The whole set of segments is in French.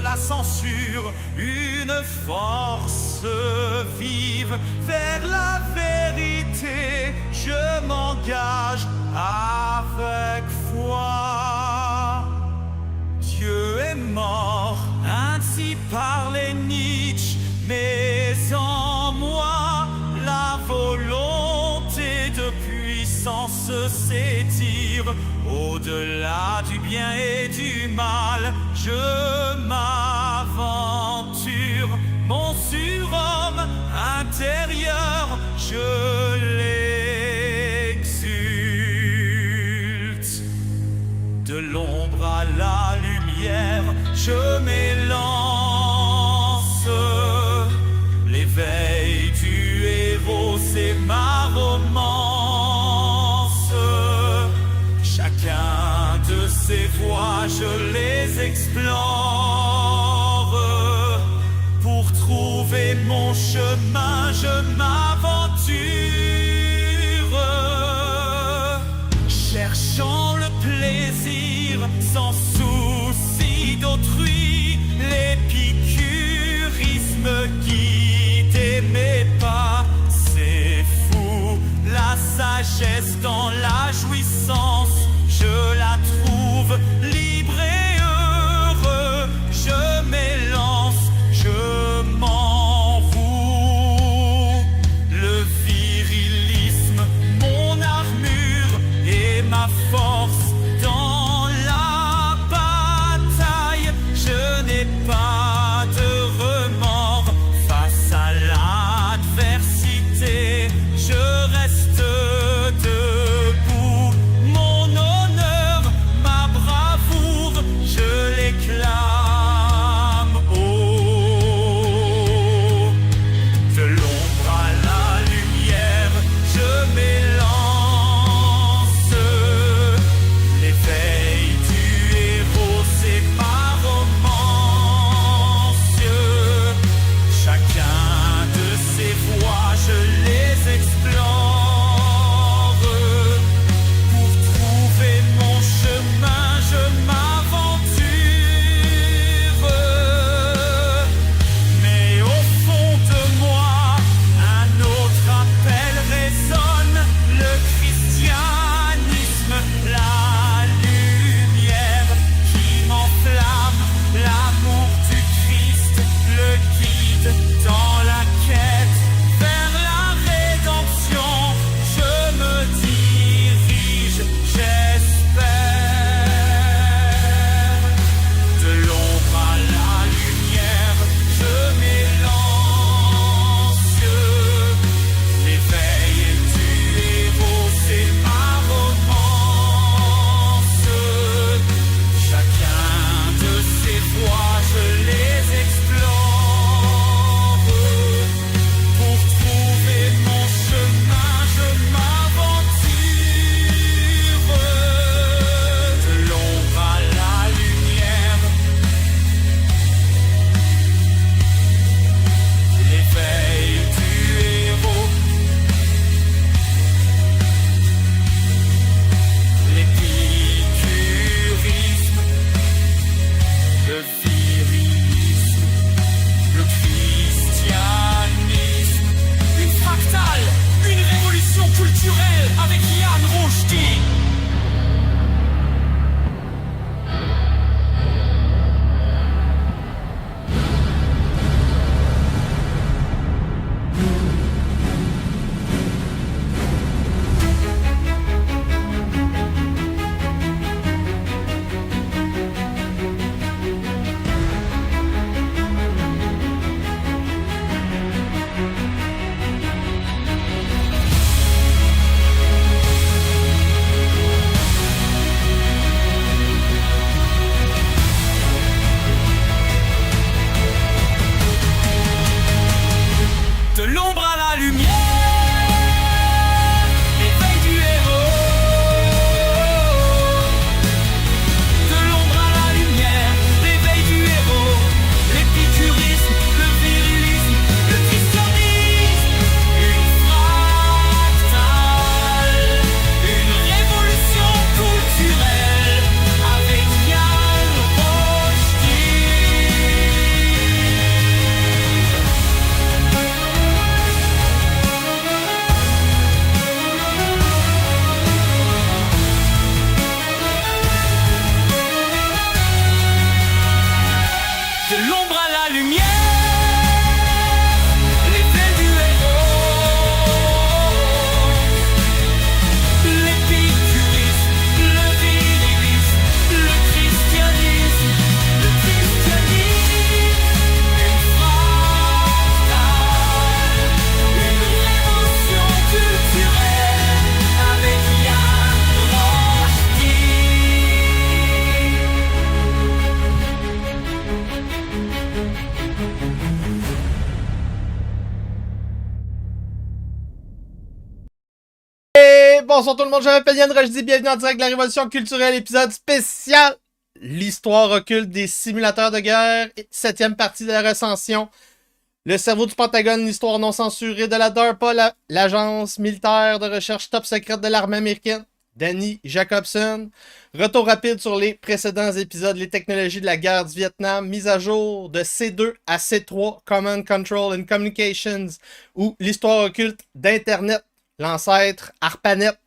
la censure, une force vive vers la vérité. Je m'engage avec foi. Dieu est mort, ainsi parlait Nietzsche, mais en moi la volonté de puissance s'étire. Au-delà du bien et du mal, je m'aventure. Mon surhomme intérieur, je l'exulte. De l'ombre à la lumière, je m'élance. L'éveil du héros, c'est ma romance. Chacun de ces voies, je les explore. Pour trouver mon chemin, je m'aventure. Cherchant le plaisir sans souci d'autrui, l'épicurisme guide mes pas. C'est fou, la sagesse dans la jouissance, je la trouve libre et heureux. Je m'élance, je m'en voue. Le virilisme, mon armure et ma force dans la bataille. Je n'ai pas de remords face à l'adversité. Je reste debout. bonsoir tout le monde, je m'appelle Yann Rochdy, bienvenue en direct de la Révolution culturelle, épisode spécial. L'histoire occulte des simulateurs de guerre, 7e partie de la recension. Le cerveau du Pentagone, l'histoire non censurée de la DARPA, l'agence militaire de recherche top secrète de l'armée américaine. Danny Jacobson. Retour rapide sur les précédents épisodes, les technologies de la guerre du Vietnam, mise à jour de C2 à C3, Command Control and Communications, ou l'histoire occulte d'Internet, l'ancêtre ARPANET,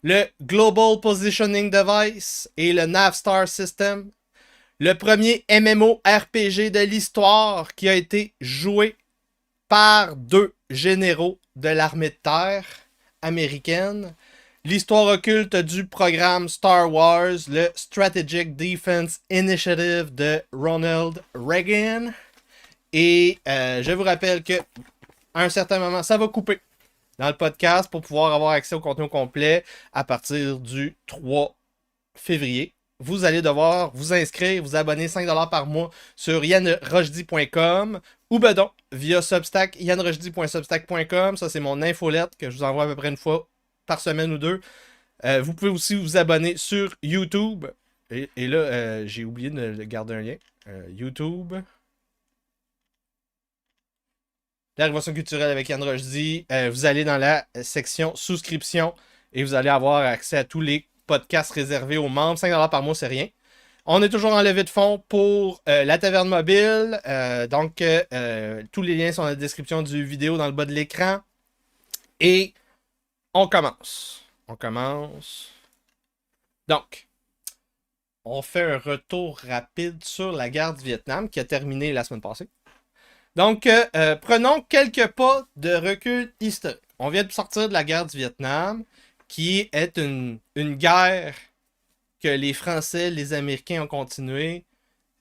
le Global Positioning Device et le Navstar System, le premier MMORPG de l'histoire qui a été joué par 2 généraux de l'armée de terre américaine, l'histoire occulte du programme Star Wars, le Strategic Defense Initiative de Ronald Reagan. Et je vous rappelle que à un certain moment, ça va couper dans le podcast pour pouvoir avoir accès au contenu complet à partir du 3 février. Vous allez devoir vous inscrire, vous abonner 5$ par mois sur yannrochdy.com ou bedon via Substack, yannrochdy.substack.com. Ça, c'est mon infolette que je vous envoie à peu près une fois par semaine ou deux. Vous pouvez aussi vous abonner sur YouTube. Et là, j'ai oublié de garder un lien. YouTube. La Révolution culturelle avec Yann Rochdy. Vous allez dans la section souscription et vous allez avoir accès à tous les podcasts réservés aux membres. 5$ par mois, c'est rien. On est toujours en levée de fonds pour la taverne mobile. Donc, tous les liens sont dans la description du vidéo dans le bas de l'écran. Et on commence. Donc, on fait un retour rapide sur la guerre du Vietnam qui a terminé la semaine passée. Donc, prenons quelques pas de recul historique. On vient de sortir de la guerre du Vietnam, qui est une guerre que les Français, les Américains ont continué.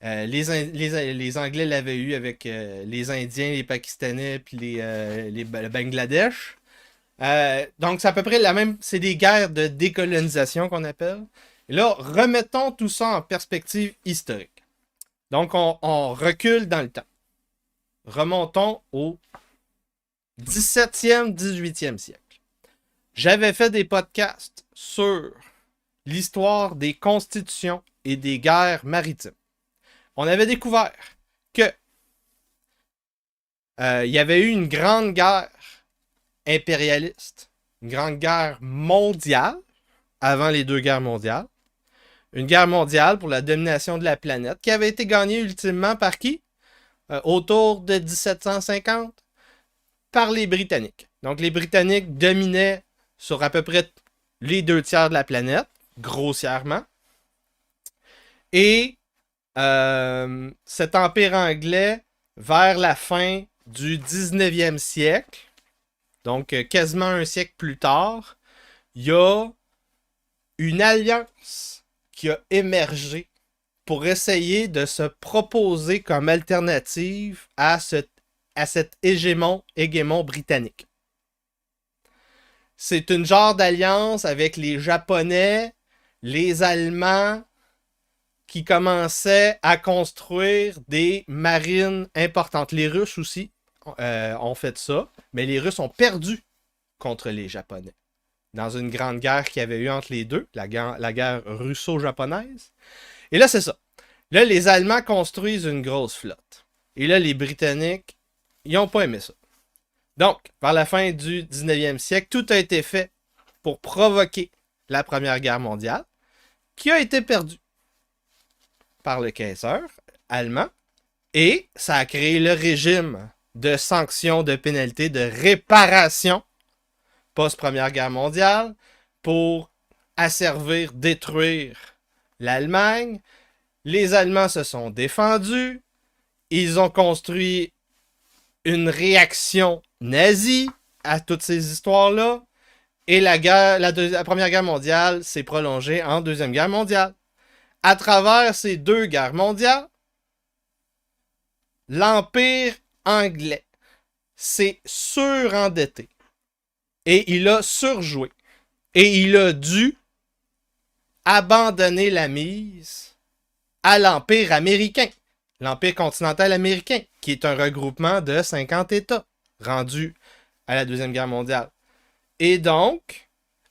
Les Anglais l'avaient eu avec les Indiens, les Pakistanais, puis le Bangladesh. Donc, c'est à peu près la même. C'est des guerres de décolonisation qu'on appelle. Et là, remettons tout ça en perspective historique. Donc, on recule dans le temps. Remontons au 17e, 18e siècle. J'avais fait des podcasts sur l'histoire des constitutions et des guerres maritimes. On avait découvert que il y avait eu une grande guerre impérialiste, une grande guerre mondiale avant les 2 guerres mondiales. Une guerre mondiale pour la domination de la planète qui avait été gagnée ultimement par qui? Autour de 1750 par les Britanniques. Donc les Britanniques dominaient sur à peu près les 2/3 de la planète, grossièrement. Et cet empire anglais, vers la fin du 19e siècle, donc quasiment un siècle plus tard, il y a une alliance qui a émergé pour essayer de se proposer comme alternative à cet hégémon britannique. C'est une genre d'alliance avec les Japonais, les Allemands, qui commençaient à construire des marines importantes. Les Russes aussi ont fait ça, mais les Russes ont perdu contre les Japonais dans une grande guerre qu'il y avait eu entre les deux, la guerre russo-japonaise. Et là, c'est ça. Là, les Allemands construisent une grosse flotte. Et là, les Britanniques, ils n'ont pas aimé ça. Donc, vers la fin du 19e siècle, tout a été fait pour provoquer la Première Guerre mondiale, qui a été perdue par le Kaiser allemand, et ça a créé le régime de sanctions, de pénalités, de réparation post-Première Guerre mondiale pour asservir, détruire l'Allemagne. Les Allemands se sont défendus, ils ont construit une réaction nazie à toutes ces histoires-là, et la Première Guerre mondiale s'est prolongée en Deuxième Guerre mondiale. À travers ces 2 guerres mondiales, l'Empire anglais s'est surendetté et il a surjoué et il a dû abandonner la mise à l'Empire américain, l'Empire continental américain, qui est un regroupement de 50 États rendus à la Deuxième Guerre mondiale. Et donc,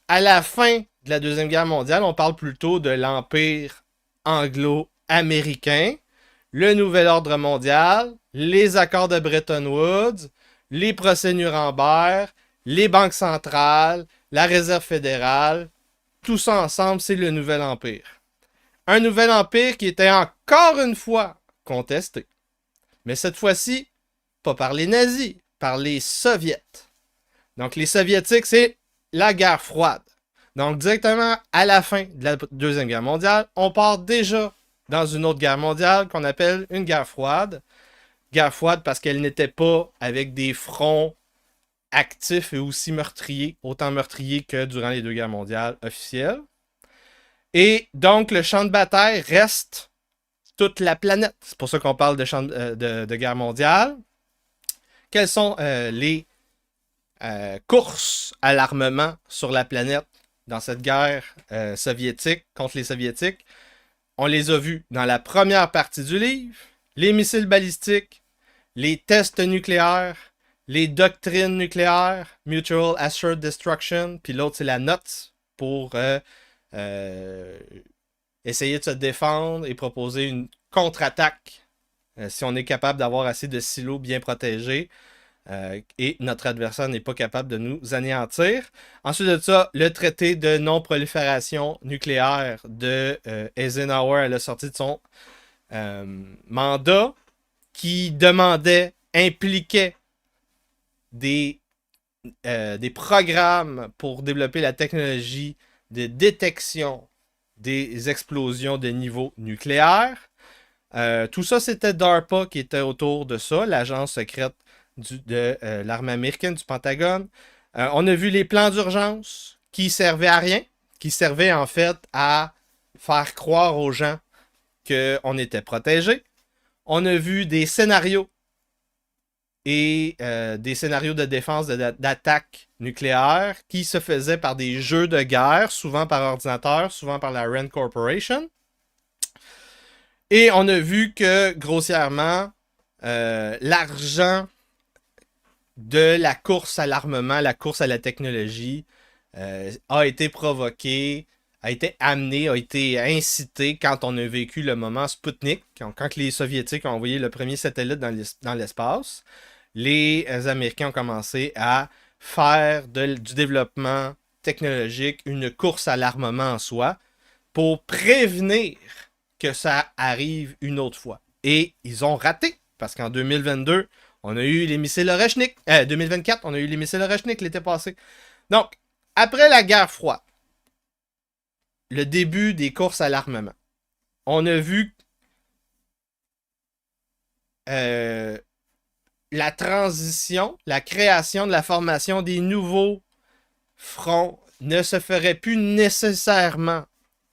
à la fin de la Deuxième Guerre mondiale, on parle plutôt de l'Empire anglo-américain, le Nouvel Ordre mondial, les accords de Bretton Woods, les procès Nuremberg, les banques centrales, la Réserve fédérale. Tout ça ensemble, c'est le Nouvel Empire. Un Nouvel Empire qui était encore une fois contesté. Mais cette fois-ci, pas par les nazis, par les soviets. Donc les soviétiques, c'est la guerre froide. Donc directement à la fin de la Deuxième Guerre mondiale, on part déjà dans une autre guerre mondiale qu'on appelle une guerre froide. Guerre froide parce qu'elle n'était pas avec des fronts actifs et aussi meurtriers, autant meurtriers que durant les deux guerres mondiales officielles. Et donc le champ de bataille reste toute la planète. C'est pour ça qu'on parle de guerre mondiale. Quelles sont les courses à l'armement sur la planète dans cette guerre soviétique contre les soviétiques? On les a vus dans la première partie du livre. Les missiles balistiques, les tests nucléaires, les doctrines nucléaires, Mutual Assured Destruction, puis l'autre c'est la NOTS pour essayer de se défendre et proposer une contre-attaque si on est capable d'avoir assez de silos bien protégés et notre adversaire n'est pas capable de nous anéantir. Ensuite de ça, le traité de non-prolifération nucléaire de Eisenhower à la sortie de son mandat qui impliquait des programmes pour développer la technologie de détection des explosions de niveau nucléaire. Tout ça, c'était DARPA qui était autour de ça, l'agence secrète de l'armée américaine, du Pentagone. On a vu les plans d'urgence qui servaient à rien, qui servaient en fait à faire croire aux gens qu'on était protégé. On a vu des scénarios et des scénarios de défense d'attaque nucléaire qui se faisaient par des jeux de guerre, souvent par ordinateur, souvent par la Rand Corporation. Et on a vu que, grossièrement, l'argent de la course à l'armement, la course à la technologie, a été provoqué, a été amené, a été incité quand on a vécu le moment Sputnik, quand les Soviétiques ont envoyé le premier satellite dans l'espace. Les Américains ont commencé à faire du développement technologique une course à l'armement en soi pour prévenir que ça arrive une autre fois. Et ils ont raté, parce qu'en 2022, on a eu les missiles Oreshnik. 2024, on a eu les missiles Oreshnik l'été passé. Donc, après la guerre froide, le début des courses à l'armement, on a vu la transition, la création de la formation des nouveaux fronts ne se ferait plus nécessairement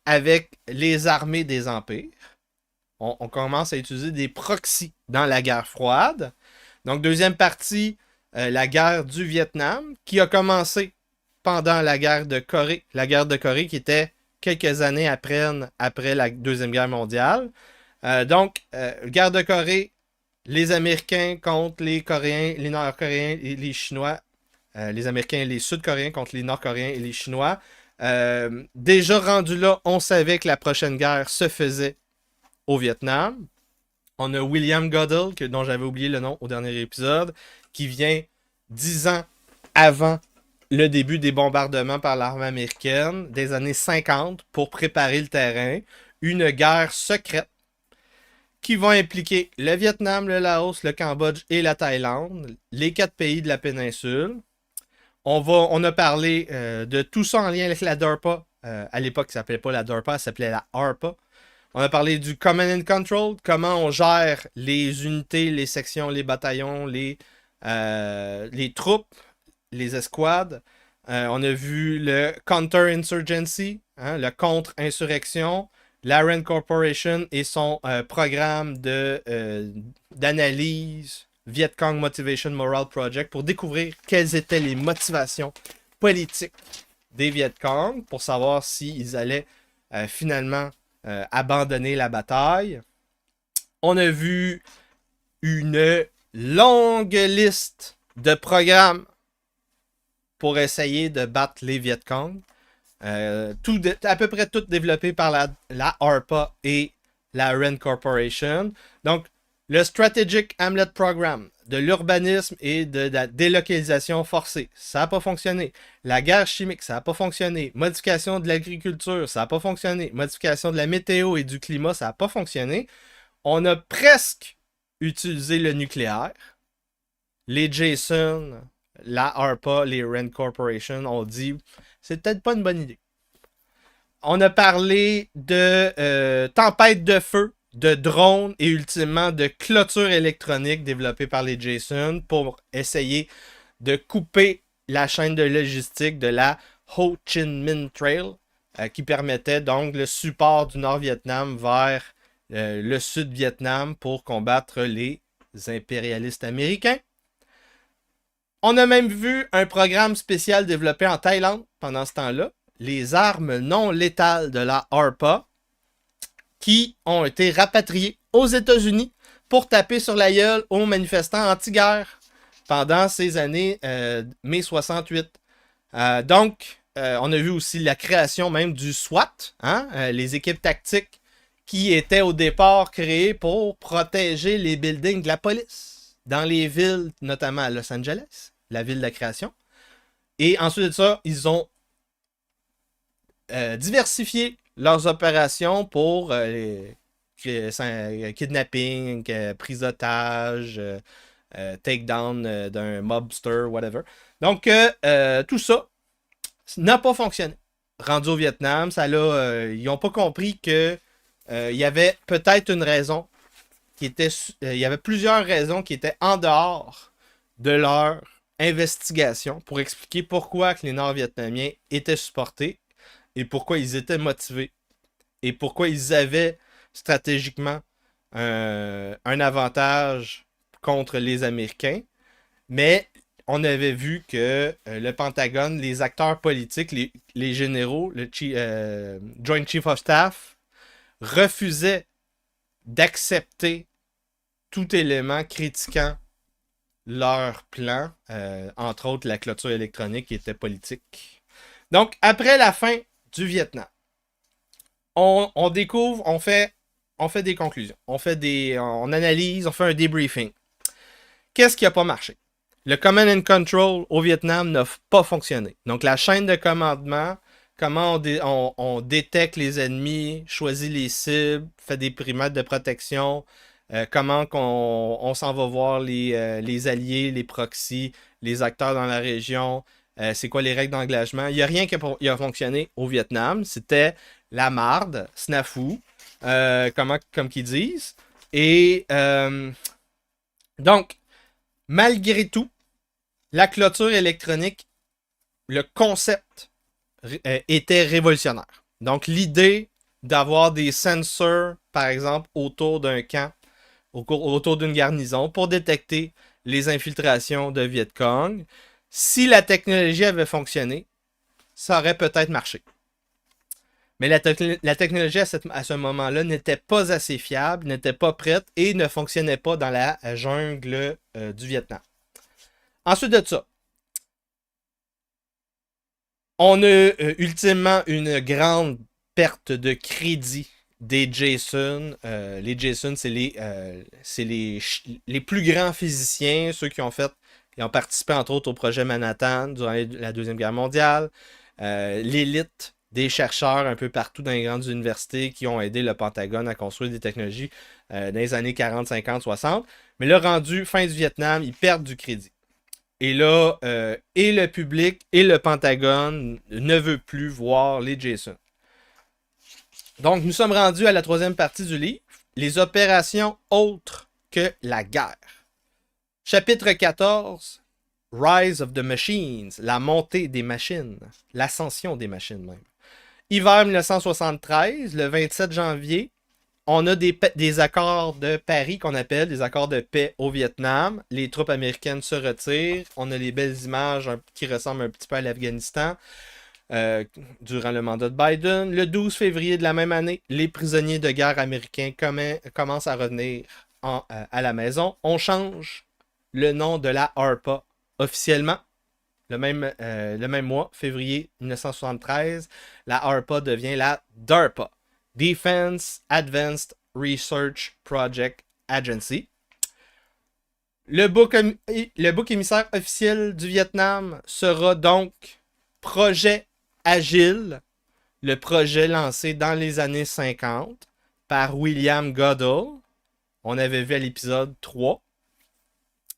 avec les armées des empires. On commence à utiliser des proxys dans la guerre froide. Donc, deuxième partie, la guerre du Vietnam, qui a commencé pendant la guerre de Corée. La guerre de Corée qui était quelques années après la Deuxième Guerre mondiale. Donc, guerre de Corée, les Américains contre les Coréens, les Nord-Coréens et les Chinois. Les Américains et les Sud-Coréens contre les Nord-Coréens et les Chinois. Déjà rendu là, on savait que la prochaine guerre se faisait au Vietnam. On a William Goodell, dont j'avais oublié le nom au dernier épisode, qui vient 10 ans avant le début des bombardements par l'armée américaine des années 50 pour préparer le terrain. Une guerre secrète qui va impliquer le Vietnam, le Laos, le Cambodge et la Thaïlande, les 4 pays de la péninsule. On a parlé de tout ça en lien avec la DARPA. À l'époque, ça ne s'appelait pas la DARPA, ça s'appelait la ARPA. On a parlé du Command and Control, comment on gère les unités, les sections, les bataillons, les troupes, les escouades. On a vu le Counter-Insurgency, le contre-insurrection, la Rand Corporation et son programme d'analyse Vietcong Motivation Moral Project pour découvrir quelles étaient les motivations politiques des Vietcong pour savoir s'ils allaient finalement abandonner la bataille. On a vu une longue liste de programmes pour essayer de battre les Vietcong. À peu près tout développé par la ARPA et la RAND Corporation. Donc, le Strategic Hamlet Program, de l'urbanisme et de la délocalisation forcée, ça n'a pas fonctionné. La guerre chimique, ça n'a pas fonctionné. Modification de l'agriculture, ça n'a pas fonctionné. Modification de la météo et du climat, ça n'a pas fonctionné. On a presque utilisé le nucléaire. Les Jason, la ARPA, les RAND Corporation ont dit c'est peut-être pas une bonne idée. On a parlé de tempête de feu, de drones et ultimement de clôture électronique développée par les Jason pour essayer de couper la chaîne de logistique de la Ho Chi Minh Trail qui permettait donc le support du Nord-Vietnam vers le Sud-Vietnam pour combattre les impérialistes américains. On a même vu un programme spécial développé en Thaïlande pendant ce temps-là, les armes non létales de la ARPA, qui ont été rapatriées aux États-Unis pour taper sur la gueule aux manifestants anti-guerre pendant ces années mai 68. Donc, on a vu aussi la création même du SWAT, les équipes tactiques qui étaient au départ créées pour protéger les buildings de la police dans les villes, notamment à Los Angeles, la ville de la création. Et ensuite de ça, ils ont diversifié leurs opérations pour kidnapping, prise d'otage, takedown d'un mobster, whatever. Donc, tout ça n'a pas fonctionné. Rendu au Vietnam, ils n'ont pas compris que il y avait peut-être une raison il y avait plusieurs raisons qui étaient en dehors de leur investigation pour expliquer pourquoi que les Nord-Vietnamiens étaient supportés et pourquoi ils étaient motivés et pourquoi ils avaient stratégiquement un avantage contre les Américains. Mais on avait vu que le Pentagone, les acteurs politiques, les généraux, le Joint Chief of Staff, refusaient d'accepter tout élément critiquant leur plan, entre autres la clôture électronique qui était politique. Donc, après la fin du Vietnam, on découvre, on fait des conclusions, on analyse, on fait un débriefing. Qu'est-ce qui n'a pas marché? Le Command and Control au Vietnam n'a pas fonctionné. Donc, la chaîne de commandement, comment on détecte les ennemis, choisit les cibles, fait des périmètres de protection, comment on s'en va voir les alliés, les proxys, les acteurs dans la région, c'est quoi les règles d'engagement. Il n'y a rien qui a fonctionné au Vietnam. C'était la marde, snafu, comme qu'ils disent. Et donc, malgré tout, la clôture électronique, le concept était révolutionnaire. Donc, l'idée d'avoir des sensors, par exemple, autour d'un camp, autour d'une garnison, pour détecter les infiltrations de Viet Cong, si la technologie avait fonctionné, ça aurait peut-être marché. Mais la technologie à ce moment-là n'était pas assez fiable, n'était pas prête et ne fonctionnait pas dans la jungle du Vietnam. Ensuite de ça, on a ultimement une grande perte de crédit des Jason. Les Jason, c'est les plus grands physiciens, ceux qui ont participé entre autres au projet Manhattan durant la Deuxième Guerre mondiale. L'élite des chercheurs un peu partout dans les grandes universités qui ont aidé le Pentagone à construire des technologies dans les années 40, 50, 60. Mais là, rendu fin du Vietnam, ils perdent du crédit. Et là, et le public et le Pentagone ne veut plus voir les Jason. Donc, nous sommes rendus à la troisième partie du livre, les opérations autres que la guerre. Chapitre 14, Rise of the Machines, la montée des machines, l'ascension des machines même. Hiver 1973, le 27 janvier, on a des accords de Paris qu'on appelle des accords de paix au Vietnam. Les troupes américaines se retirent. On a les belles images qui ressemblent un petit peu à l'Afghanistan durant le mandat de Biden. Le 12 février de la même année, les prisonniers de guerre américains commencent à revenir à la maison. On change le nom de la ARPA officiellement. le même mois, février 1973, la ARPA devient la DARPA, Defense Advanced Research Project Agency. Le bouc émissaire officiel du Vietnam sera donc Projet Agile, le projet lancé dans les années 50 par William Goodall. On avait vu à l'épisode 3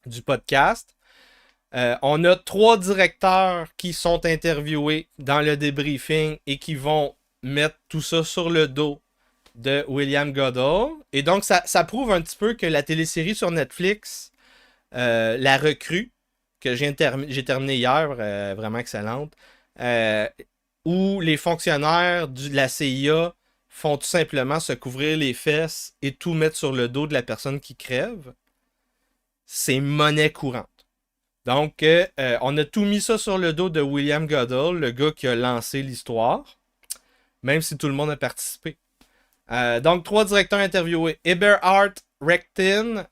du podcast. On a 3 directeurs qui sont interviewés dans le débriefing et qui vont mettre tout ça sur le dos de William Goodall. Et donc, ça prouve un petit peu que la télésérie sur Netflix, La Recrue, que j'ai terminé hier, vraiment excellente, où les fonctionnaires de la CIA font tout simplement se couvrir les fesses et tout mettre sur le dos de la personne qui crève, c'est monnaie courante. Donc, on a tout mis ça sur le dos de William Goodall, le gars qui a lancé l'histoire, même si tout le monde a participé. Donc, 3 directeurs interviewés. Eberhard Rechtin,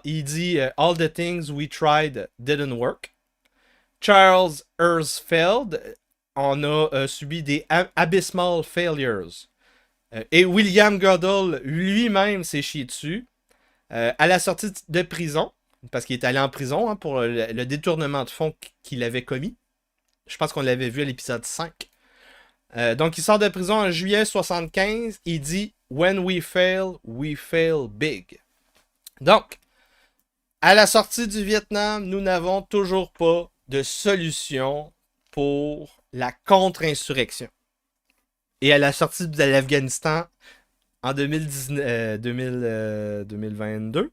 il dit All the things we tried didn't work. Charles Herzfeld, on a subi des abysmal failures. Et William Goodall lui-même s'est chié dessus. À la sortie de prison, parce qu'il est allé en prison pour le détournement de fonds qu'il avait commis. Je pense qu'on l'avait vu à l'épisode 5. Donc, il sort de prison en juillet 1975. Il dit « When we fail big ». Donc, à la sortie du Vietnam, nous n'avons toujours pas de solution pour la contre-insurrection. Et à la sortie de l'Afghanistan en 2022,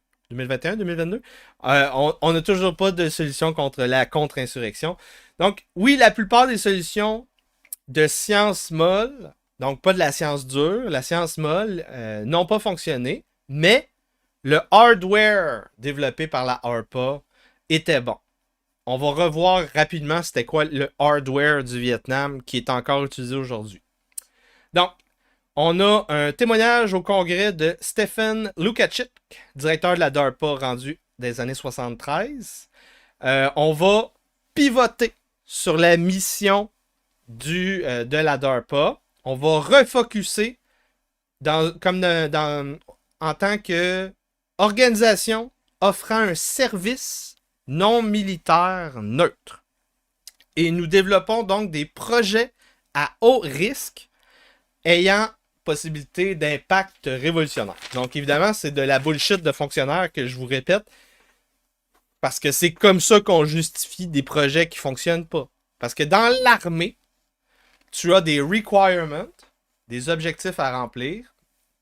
on n'a toujours pas de solution contre la contre-insurrection. Donc, oui, la plupart des solutions de science molle, donc pas de la science dure, la science molle, n'ont pas fonctionné, mais le hardware développé par la ARPA était bon. On va revoir rapidement c'était quoi le hardware du Vietnam qui est encore utilisé aujourd'hui. Donc, on a un témoignage au congrès de Stephen Lukacik, directeur de la DARPA rendu des années 73. On va pivoter sur la mission de la DARPA. On va refocuser en tant que organisation offrant un service non militaire neutre. Et nous développons donc des projets à haut risque ayant possibilité d'impact révolutionnaire. Donc évidemment, c'est de la bullshit de fonctionnaires que je vous répète, parce que c'est comme ça qu'on justifie des projets qui ne fonctionnent pas. Parce que dans l'armée, tu as des requirements, des objectifs à remplir,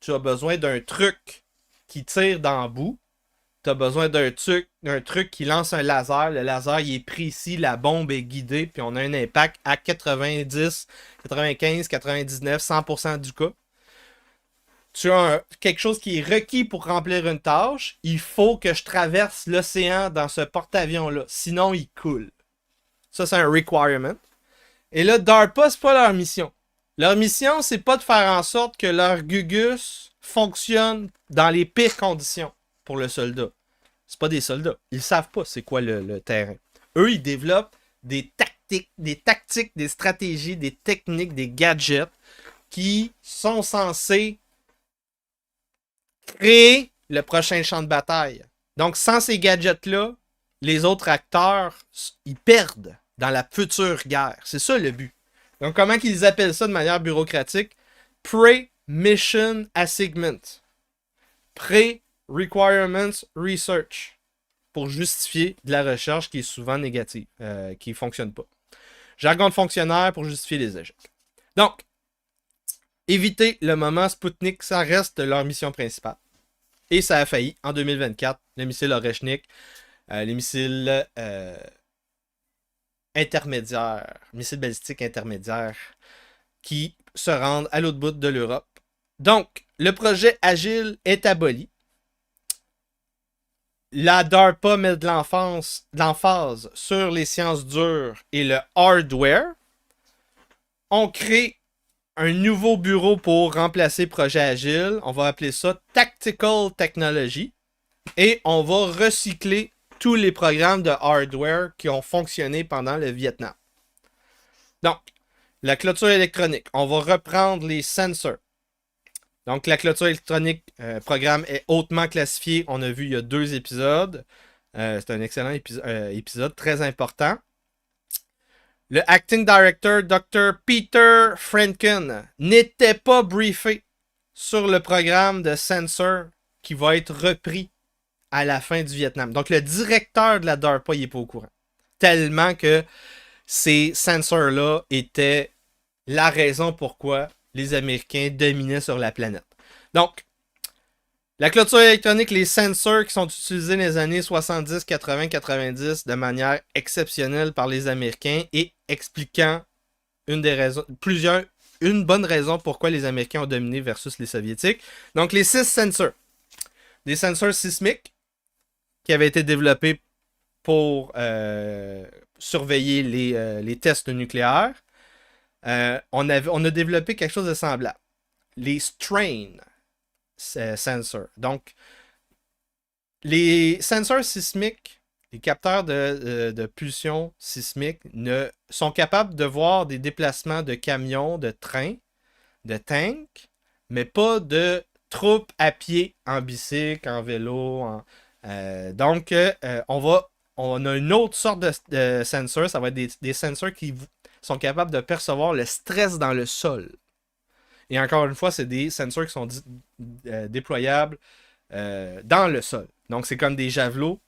tu as besoin d'un truc qui tire dans le bout, tu as besoin d'un truc qui lance un laser, le laser il est précis, la bombe est guidée, puis on a un impact à 90, 95, 99, 100% du cas. Tu as quelque chose qui est requis pour remplir une tâche, il faut que je traverse l'océan dans ce porte-avions-là, sinon il coule. Ça, c'est un requirement. Et là, DARPA, c'est pas leur mission. Leur mission, c'est pas de faire en sorte que leur Gugus fonctionne dans les pires conditions pour le soldat. C'est pas des soldats. Ils savent pas c'est quoi le terrain. Eux, ils développent des tactiques, des stratégies, des techniques, des gadgets qui sont censés créer le prochain champ de bataille. Donc, sans ces gadgets-là, les autres acteurs, ils perdent dans la future guerre. C'est ça le but. Donc, comment qu'ils appellent ça de manière bureaucratique? Pre-Mission Assignment. Pre-Requirements Research. Pour justifier de la recherche qui est souvent négative, qui ne fonctionne pas. Jargon de fonctionnaire pour justifier les échecs. Donc, éviter le moment Sputnik, ça reste leur mission principale. Et ça a failli en 2024. Le missile Oreshnik, les missiles intermédiaires, missiles balistiques intermédiaires qui se rendent à l'autre bout de l'Europe. Donc, le projet Agile est aboli. La DARPA met de l'emphase sur les sciences dures et le hardware. On crée un nouveau bureau pour remplacer Projet Agile. On va appeler ça Tactical Technology. Et on va recycler tous les programmes de hardware qui ont fonctionné pendant le Vietnam. Donc, la clôture électronique. On va reprendre les sensors. Donc, la clôture électronique, programme est hautement classifié. On a vu il y a 2 épisodes. C'est un excellent épisode, très important. Le acting director, Dr. Peter Franken, n'était pas briefé sur le programme de sensor qui va être repris à la fin du Vietnam. Donc, le directeur de la DARPA, il n'est pas au courant. Tellement que ces sensors-là étaient la raison pourquoi les Américains dominaient sur la planète. Donc, la clôture électronique, les sensors qui sont utilisés dans les années 70, 80, 90 de manière exceptionnelle par les Américains et expliquant une bonne raison pourquoi les Américains ont dominé versus les Soviétiques. Donc, les 6 sensors. Des sensors sismiques qui avaient été développés pour surveiller les tests nucléaires. On a développé quelque chose de semblable. Les strain sensors. Donc, les sensors sismiques, les capteurs de pulsion sismique sont capables de voir des déplacements de camions, de trains, de tanks, mais pas de troupes à pied, en bicycle, en vélo. Donc, on a une autre sorte de sensors. Ça va être des sensors qui sont capables de percevoir le stress dans le sol. Et encore une fois, c'est des sensors qui sont déployables dans le sol. Donc, c'est comme des javelots.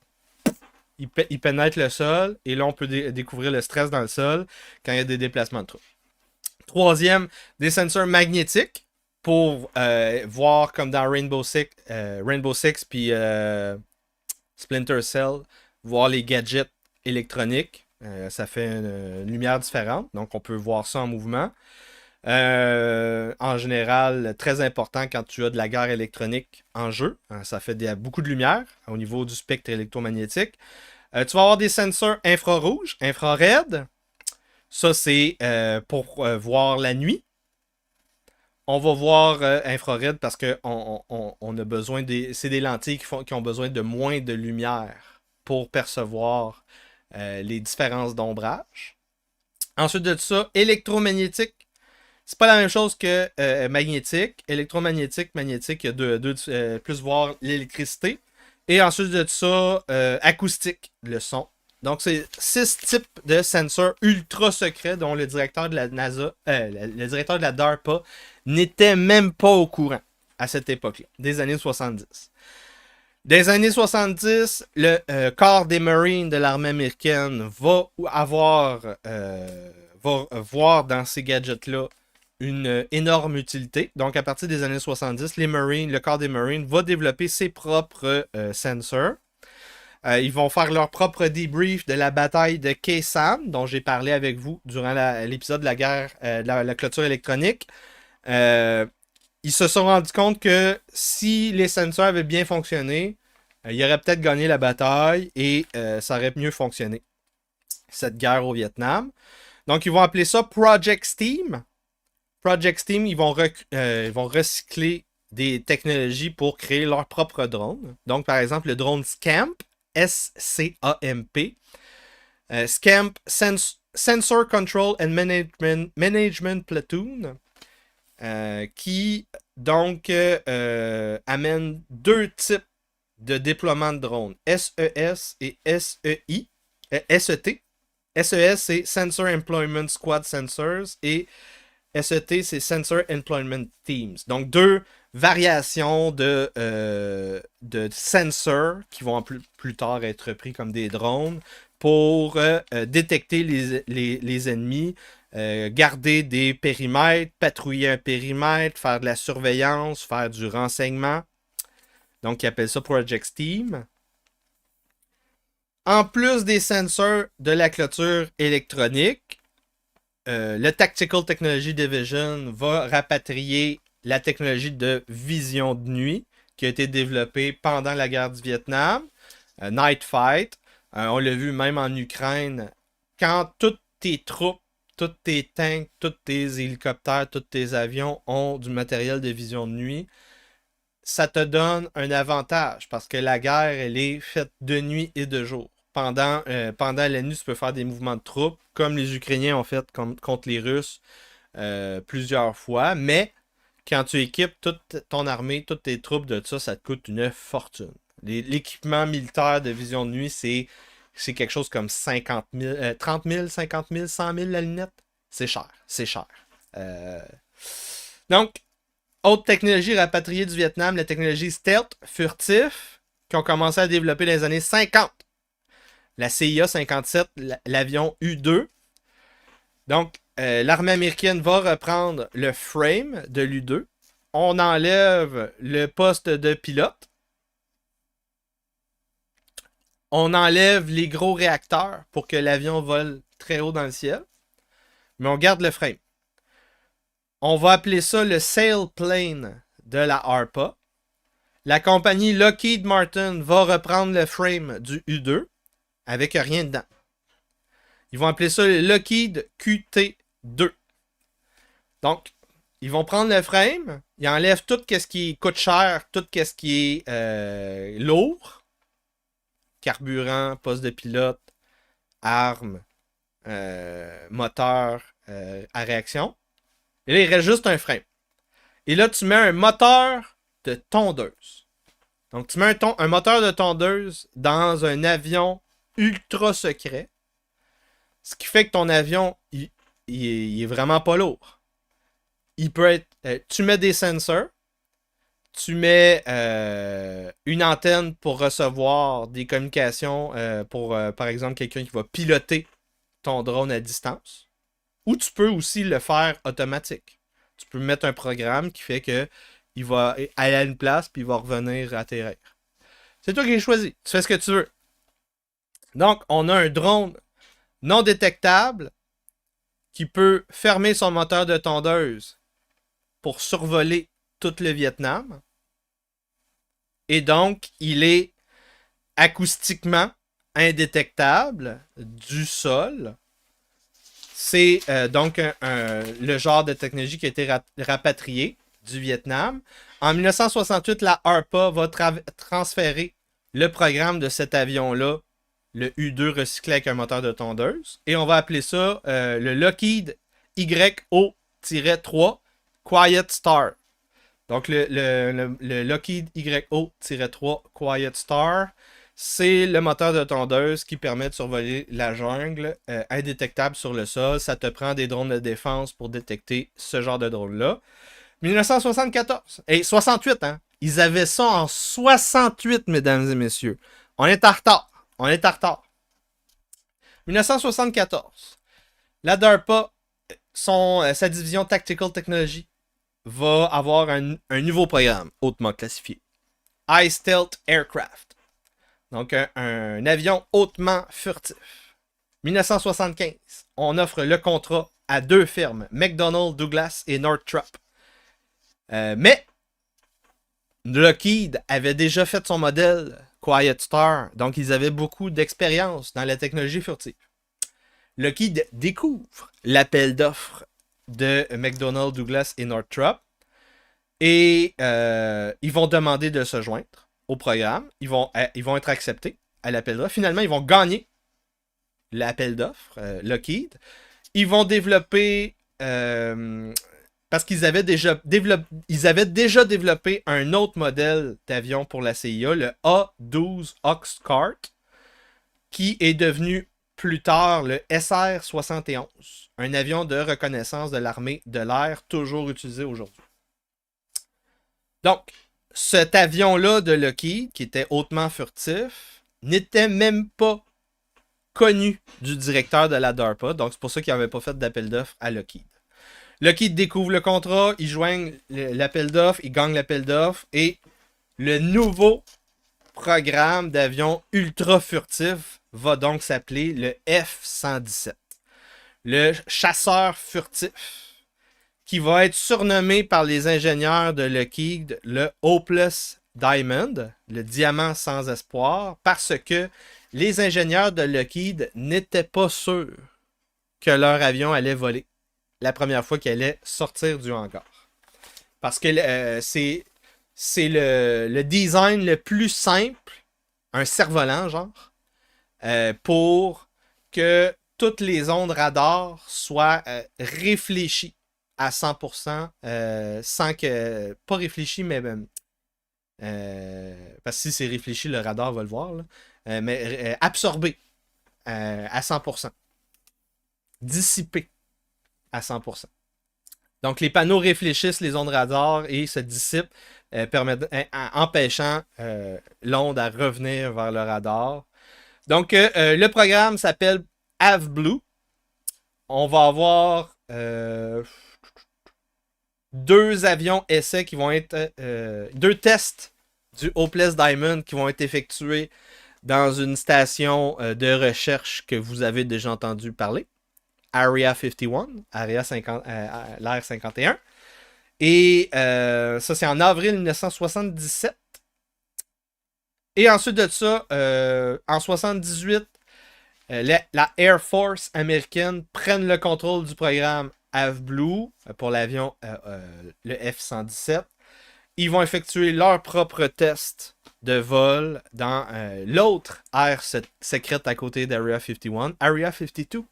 Ils pénètrent le sol et là, on peut découvrir le stress dans le sol quand il y a des déplacements de troupes. Troisième, des sensors magnétiques pour voir comme dans Rainbow Six puis Splinter Cell, voir les gadgets électroniques. Ça fait une lumière différente, donc on peut voir ça en mouvement. En général, très important quand tu as de la guerre électronique en jeu. Ça fait beaucoup de lumière au niveau du spectre électromagnétique. Tu vas avoir des sensors infrarouges, infrared. Ça, c'est pour voir la nuit. On va voir infrared parce qu'on a besoin c'est des lentilles qui ont besoin de moins de lumière pour percevoir les différences d'ombrage. Ensuite de ça, électromagnétique. C'est pas la même chose que magnétique. Électromagnétique, magnétique, il y a plus voir l'électricité. Et ensuite de ça, acoustique, le son. Donc, c'est 6 types de sensors ultra secrets dont le directeur de la NASA, le directeur de la DARPA n'était même pas au courant à cette époque-là, des années 70. Des années 70, le corps des Marines de l'armée américaine va voir dans ces gadgets-là une énorme utilité. Donc, à partir des années 70, le corps des Marines va développer ses propres sensors. Ils vont faire leur propre débrief de la bataille de Khe Sanh, dont j'ai parlé avec vous durant l'épisode de la guerre, la clôture électronique. Ils se sont rendus compte que si les sensors avaient bien fonctionné, ils auraient peut-être gagné la bataille et ça aurait mieux fonctionné, cette guerre au Vietnam. Donc, ils vont appeler ça Project Steam. Project Steam, ils vont recycler des technologies pour créer leur propre drone. Donc, par exemple, le drone SCAMP, S-C-A-M-P. SCAMP, Sensor Control and Management Platoon, qui, donc, amène 2 types de déploiement de drones, SES et SEI, SET. SES, c'est Sensor Employment Squad Sensors et SET, c'est Sensor Employment Teams. Donc, 2 variations de sensors qui vont plus tard être pris comme des drones pour détecter les ennemis, garder des périmètres, patrouiller un périmètre, faire de la surveillance, faire du renseignement. Donc, ils appellent ça Project Steam. En plus des sensors de la clôture électronique, le Tactical Technology Division va rapatrier la technologie de vision de nuit qui a été développée pendant la guerre du Vietnam, Night Fight. On l'a vu même en Ukraine, quand toutes tes troupes, tous tes tanks, tous tes hélicoptères, tous tes avions ont du matériel de vision de nuit, ça te donne un avantage parce que la guerre, elle est faite de nuit et de jour. Pendant la nuit, tu peux faire des mouvements de troupes, comme les Ukrainiens ont fait contre les Russes plusieurs fois, mais quand tu équipes toute ton armée, toutes tes troupes de ça te coûte une fortune. L'équipement militaire de vision de nuit, c'est quelque chose comme 50 000, 30 000, 50 000, 100 000 la lunette. C'est cher, c'est cher. Donc, autre technologie rapatriée du Vietnam, la technologie stealth, furtif, qui ont commencé à développer dans les années 50. La CIA-57, l'avion U-2. Donc, l'armée américaine va reprendre le frame de l'U-2. On enlève le poste de pilote. On enlève les gros réacteurs pour que l'avion vole très haut dans le ciel. Mais on garde le frame. On va appeler ça le sailplane de la ARPA. La compagnie Lockheed Martin va reprendre le frame du U-2 avec rien dedans. Ils vont appeler ça le Lockheed QT-2. Donc, ils vont prendre le frame, ils enlèvent tout ce qui coûte cher, tout ce qui est lourd, carburant, poste de pilote, armes, moteur à réaction. Et là, il reste juste un frame. Et là, tu mets un moteur de tondeuse. Donc, tu mets un moteur de tondeuse dans un avion ultra secret. Ce qui fait que ton avion, il est vraiment pas lourd. Il peut être... tu mets des sensors. Tu mets une antenne pour recevoir des communications pour, par exemple, quelqu'un qui va piloter ton drone à distance. Ou tu peux aussi le faire automatique. Tu peux mettre un programme qui fait que il va aller à une place puis il va revenir atterrir. C'est toi qui l'as choisi. Tu fais ce que tu veux. Donc, on a un drone non détectable qui peut fermer son moteur de tondeuse pour survoler tout le Vietnam. Et donc, il est acoustiquement indétectable du sol. C'est donc le genre de technologie qui a été rapatriée du Vietnam. En 1968, la ARPA va transférer le programme de cet avion-là, le U-2 recyclé avec un moteur de tondeuse. Et on va appeler ça le Lockheed YO-3 Quiet Star. Donc, le Lockheed YO-3 Quiet Star, c'est le moteur de tondeuse qui permet de survoler la jungle indétectable sur le sol. Ça te prend des drones de défense pour détecter ce genre de drone-là. 1974. Et 68, hein. Ils avaient ça en 68, mesdames et messieurs. On est en retard. 1974. La DARPA, sa division Tactical Technology, va avoir un nouveau programme hautement classifié. High Stealth Aircraft. Donc, un avion hautement furtif. 1975, on offre le contrat à deux firmes, McDonnell Douglas et Northrop. Mais, Lockheed avait déjà fait son modèle Quiet Star, donc ils avaient beaucoup d'expérience dans la technologie furtive. Lockheed découvre l'appel d'offres de McDonnell Douglas et Northrop et ils vont demander de se joindre au programme. Ils vont être acceptés à l'appel d'offres. Finalement, ils vont gagner l'appel d'offres, Lockheed. Ils vont développer... parce qu'ils avaient déjà développé un autre modèle d'avion pour la CIA, le A-12 Oxcart, qui est devenu plus tard le SR-71, un avion de reconnaissance de l'armée de l'air toujours utilisé aujourd'hui. Donc, cet avion-là de Lockheed, qui était hautement furtif, n'était même pas connu du directeur de la DARPA, donc c'est pour ça qu'il n'avait pas fait d'appel d'offres à Lockheed. Lockheed découvre le contrat, ils joignent l'appel d'offres, ils gagnent l'appel d'offres et le nouveau programme d'avion ultra furtif va donc s'appeler le F-117. Le chasseur furtif, qui va être surnommé par les ingénieurs de Lockheed le Hopeless Diamond, le diamant sans espoir, parce que les ingénieurs de Lockheed n'étaient pas sûrs que leur avion allait voler la première fois qu'il allait sortir du hangar. Parce que c'est le design le plus simple, un cerf-volant, genre, pour que toutes les ondes radar soient réfléchies à 100%, sans que... Pas réfléchies, mais... parce que si c'est réfléchi, le radar va le voir, là, mais absorbées à 100%. Dissipées à 100%. Donc, les panneaux réfléchissent les ondes radar et se dissipent, empêchant l'onde à revenir vers le radar. Donc, le programme s'appelle AvBlue. On va avoir 2 avions essais qui vont être... 2 tests du Hopeless Diamond qui vont être effectués dans une station de recherche que vous avez déjà entendu parler. Area 51, Area 50, l'Air 51. Et ça, c'est en avril 1977. Et ensuite de ça, en 78, la Air Force américaine prenne le contrôle du programme AvBlue pour l'avion le F-117. Ils vont effectuer leur propre test de vol dans l'autre aire secrète à côté d'Area 51, Area 52.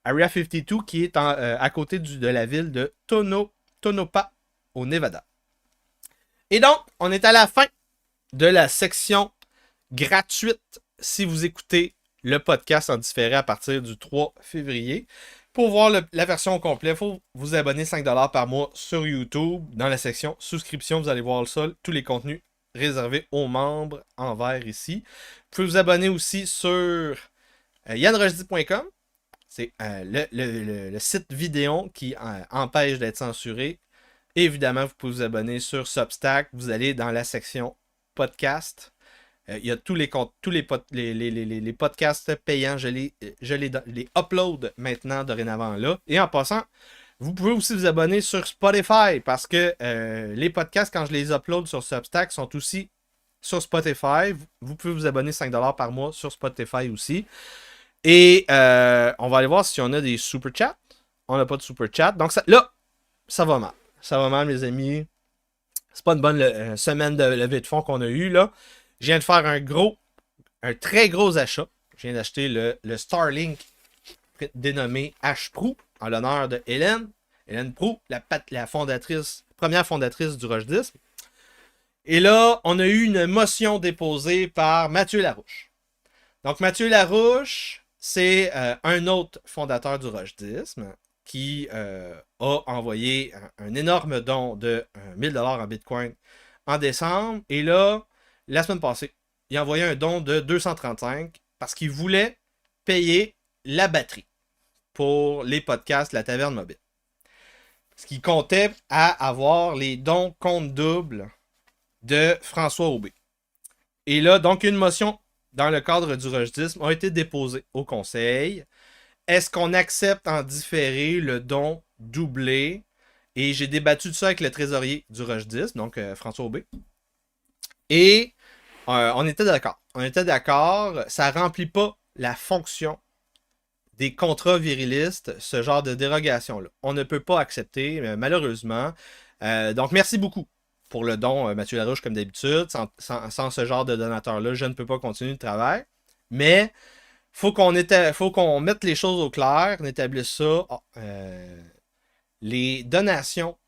Area 52 qui est à côté de la ville de Tonopah, au Nevada. Et donc, on est à la fin de la section gratuite si vous écoutez le podcast en différé à partir du 3 février. Pour voir la version complète, il faut vous abonner 5$ par mois sur YouTube. Dans la section souscription, vous allez voir ça, tous les contenus réservés aux membres en vert ici. Vous pouvez vous abonner aussi sur yanrojdi.com. C'est le site vidéo qui empêche d'être censuré. Évidemment, vous pouvez vous abonner sur Substack. Vous allez dans la section podcast. Il y a tous les podcasts payants. Je les upload maintenant dorénavant là. Et en passant, vous pouvez aussi vous abonner sur Spotify parce que les podcasts, quand je les upload sur Substack, sont aussi sur Spotify. Vous pouvez vous abonner 5$ par mois sur Spotify aussi. Et on va aller voir si on a des super chats. On n'a pas de super chat. Donc là, ça va mal. Ça va mal, mes amis. C'est pas une bonne semaine de levée de fonds qu'on a eue, là. Je viens de faire un très gros achat. Je viens d'acheter le Starlink dénommé H-Prou en l'honneur de Hélène. Hélène Prou, la première fondatrice du Rochdisme. Et là, on a eu une motion déposée par Mathieu Larouche. Donc, Mathieu Larouche, c'est un autre fondateur du Rochdisme qui a envoyé un énorme don de 1000$ en Bitcoin en décembre. Et là, la semaine passée, il a envoyé un don de 235 parce qu'il voulait payer la batterie pour les podcasts La Taverne Mobile. Ce qui comptait à avoir les dons compte double de François Aubé. Et là, donc, une motion dans le cadre du Rochdisme a été déposée au Conseil. Est-ce qu'on accepte en différé le don doublé? Et j'ai débattu de ça avec le trésorier du Rochdisme, donc François Aubé. Et on était d'accord. On était d'accord. Ça ne remplit pas la fonction des contrats virilistes, ce genre de dérogation-là. On ne peut pas accepter, malheureusement. Donc, merci beaucoup pour le don, Mathieu Larouche, comme d'habitude. Sans ce genre de donateur-là, je ne peux pas continuer le travail. Mais faut qu'on mette les choses au clair, on établisse ça. Les donations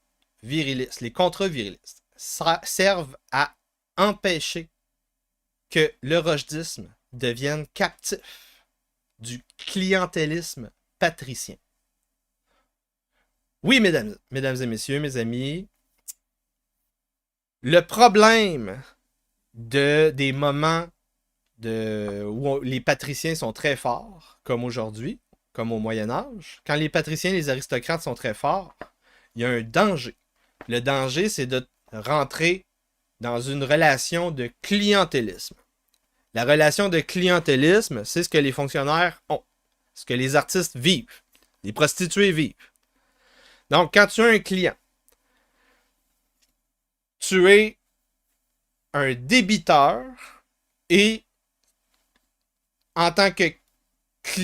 virilistes, les contrats virilistes, servent à empêcher que le rochdisme devienne captif du clientélisme patricien. Oui, mesdames et messieurs, mes amis, le problème des moments où les patriciens sont très forts, comme aujourd'hui, comme au Moyen-Âge, quand les patriciens et les aristocrates sont très forts, il y a un danger. Le danger, c'est de rentrer dans une relation de clientélisme. La relation de clientélisme, c'est ce que les fonctionnaires ont, ce que les artistes vivent, les prostituées vivent. Donc, quand tu as un client, tu es un débiteur et en tant que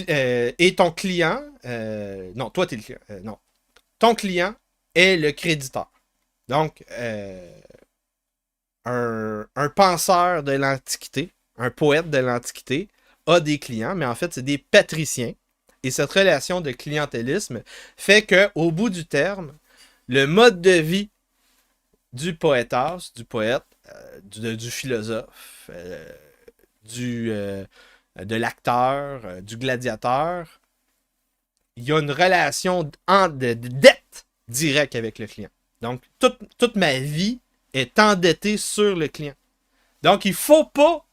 et ton client, non, toi tu es le client, non, ton client est le créditeur. Donc, un penseur de l'Antiquité, un poète de l'Antiquité, a des clients, mais en fait, c'est des patriciens. Et cette relation de clientélisme fait qu'au bout du terme, le mode de vie du poétas, du poète, du philosophe, de l'acteur, du gladiateur, il y a une relation de dette directe avec le client. Donc, toute ma vie est endettée sur le client. Donc, il ne faut pas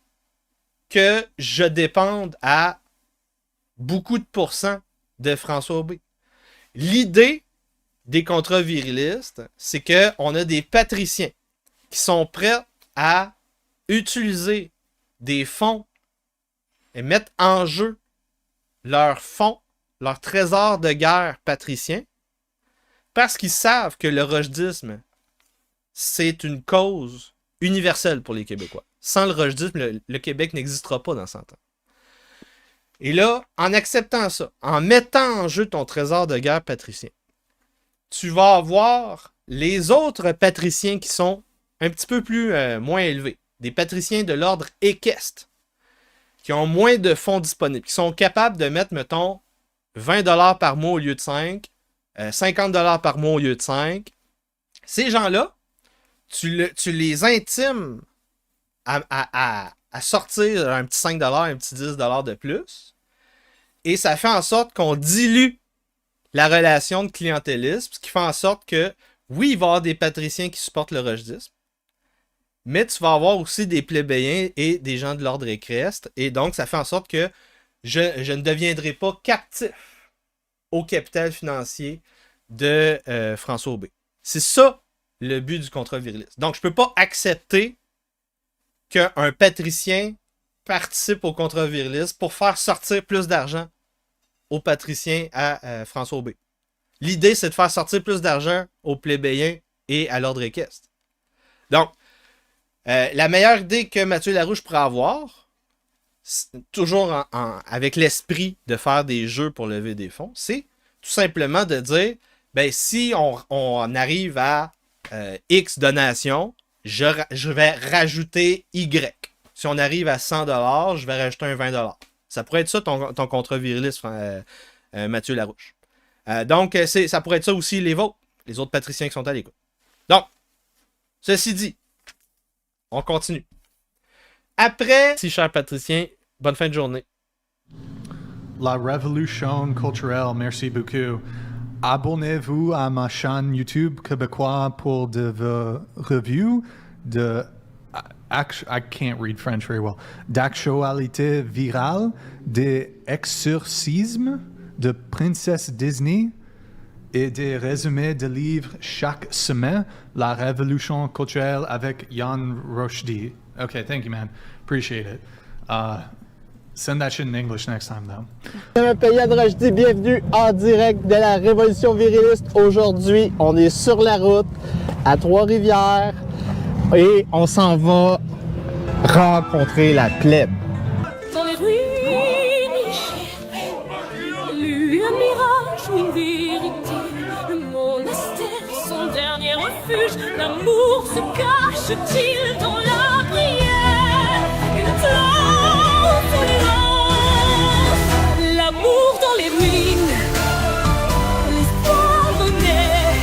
que je dépende à beaucoup de pourcents de François Aubé. L'idée des contrats virilistes, c'est qu'on a des patriciens qui sont prêts à utiliser des fonds et mettre en jeu leurs fonds, leur trésor de guerre patricien, parce qu'ils savent que le rojdisme, c'est une cause universelle pour les Québécois. Sans le rojdisme, le Québec n'existera pas dans 100 ans. Et là, en acceptant ça, en mettant en jeu ton trésor de guerre patricien, tu vas avoir les autres patriciens qui sont un petit peu plus moins élevés. Des patriciens de l'ordre équestre, qui ont moins de fonds disponibles, qui sont capables de mettre, mettons, 20$ par mois au lieu de 5, 50$ par mois au lieu de 5. Ces gens-là, tu les intimes à sortir un petit 5$, un petit 10$ de plus. Et ça fait en sorte qu'on dilue la relation de clientélisme, ce qui fait en sorte que, oui, il va y avoir des patriciens qui supportent le rojdisme, mais tu vas avoir aussi des plébéiens et des gens de l'ordre équestre. Et donc, ça fait en sorte que je ne deviendrai pas captif au capital financier de François Aubé. C'est ça le but du contrat viriliste. Donc, je ne peux pas accepter qu'un patricien participe au contrat viriliste pour faire sortir plus d'argent aux patriciens à François Aubé. L'idée, c'est de faire sortir plus d'argent aux plébéiens et à l'ordre équestre. Donc, la meilleure idée que Mathieu Larouche pourrait avoir, toujours avec l'esprit de faire des jeux pour lever des fonds, c'est tout simplement de dire, ben, si on arrive à X donations, je vais rajouter Y. Si on arrive à 100$, je vais rajouter un 20$. Ça pourrait être ça ton contrat viriliste, Mathieu Larouche. Donc, ça pourrait être ça aussi les vôtres, les autres patriciens qui sont à l'écoute. Donc, ceci dit, on continue. Après, si cher patricien, bonne fin de journée. La révolution culturelle, merci beaucoup. Abonnez-vous à ma chaîne YouTube québécois pour de reviews de I can't read French very well. D'actualité virale, des exorcismes de princesse Disney et des résumés de livres chaque semaine. La révolution culturelle avec Yann Rochdy. Okay, thank you, man. Appreciate it. Send that shit in English next time, though. Je m'appelle Yann Rochdy, bienvenue en direct de la Révolution viriliste. Aujourd'hui, on est sur la route à Trois-Rivières et on s'en va rencontrer la plèbe. Dans les ruines, lui un mirage ou une vérité. Le monastère, son dernier refuge. L'amour se cache-t-il dans la prière? Une tolérance, l'amour dans les ruines. L'espoir renaît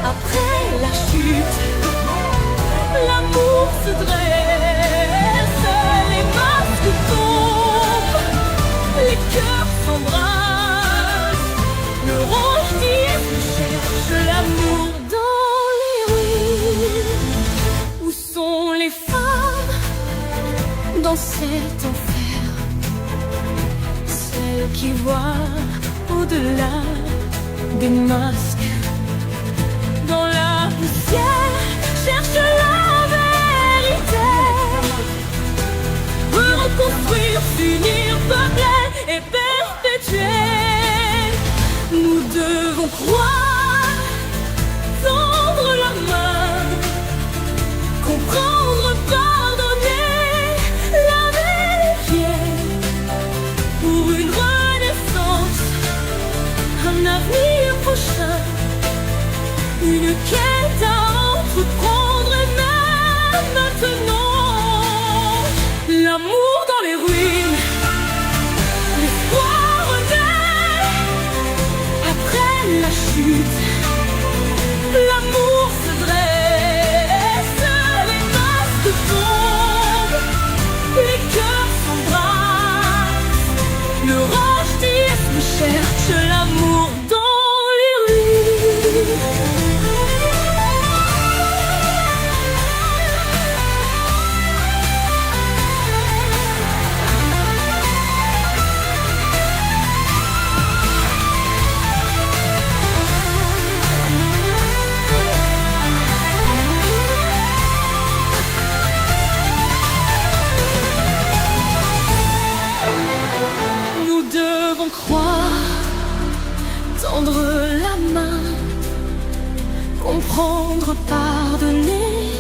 après la chute. L'amour se dresse, les masques tombent, les cœurs s'embrassent. Le rojdisme cherche l'amour dans les ruines. Où sont les femmes dans cet enfer? Celles qui voient au-delà des masques. Dans la poussière, cherche la reconstruire, s'unir, peupler et perpétuer. Nous devons croire, tendre la main, comprendre, pardonner, laver les pieds pour une renaissance, un avenir prochain, une quête à entreprendre même. sans croire, tendre la main, comprendre, pardonner,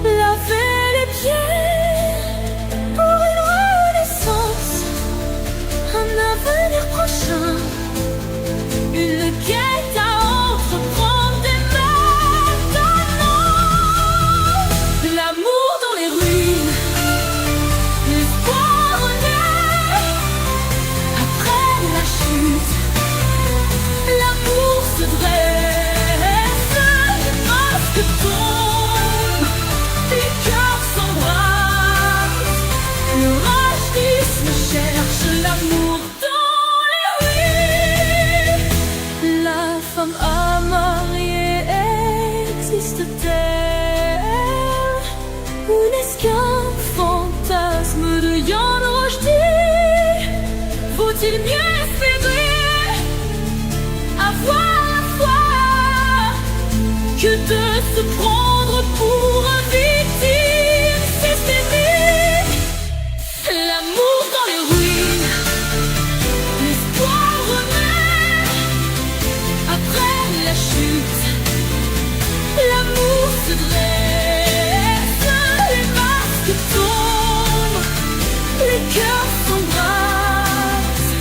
laver les pieds pour une renaissance, un avenir prochain, une quête à entreprendre dès maintenant. L'amour dans les ruines, l'espoir renaît après la chute. L'amour se dresse, les masques tombent, les cœurs s'embrassent. Le racisme cherche l'amour dans les ruines. La femme amariée existe-t-elle, ou n'est-ce qu'un fantasme de Yann Rochdy? Faut-il mieux espérer avoir la foi que de se prendre pour un victime systémique? L'amour dans les ruines, l'espoir renaît après la chute. L'amour se dresse, les masques tombent, les cœurs s'embrassent.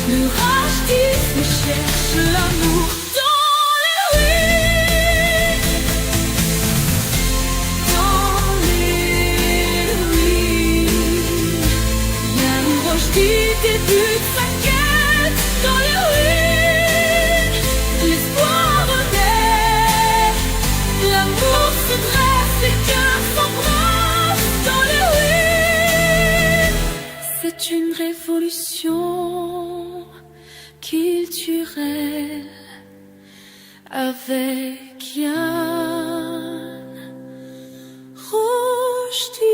Le racisme cherche l'amour dans les ruines. Dans les ruines, Yann Rochdy débute sa quête. Dans les ruines, l'espoir renaît. L'amour se dresse, les cœurs s'embrassent. Dans les ruines, c'est une révolution culturelle avec Yann Rochdy.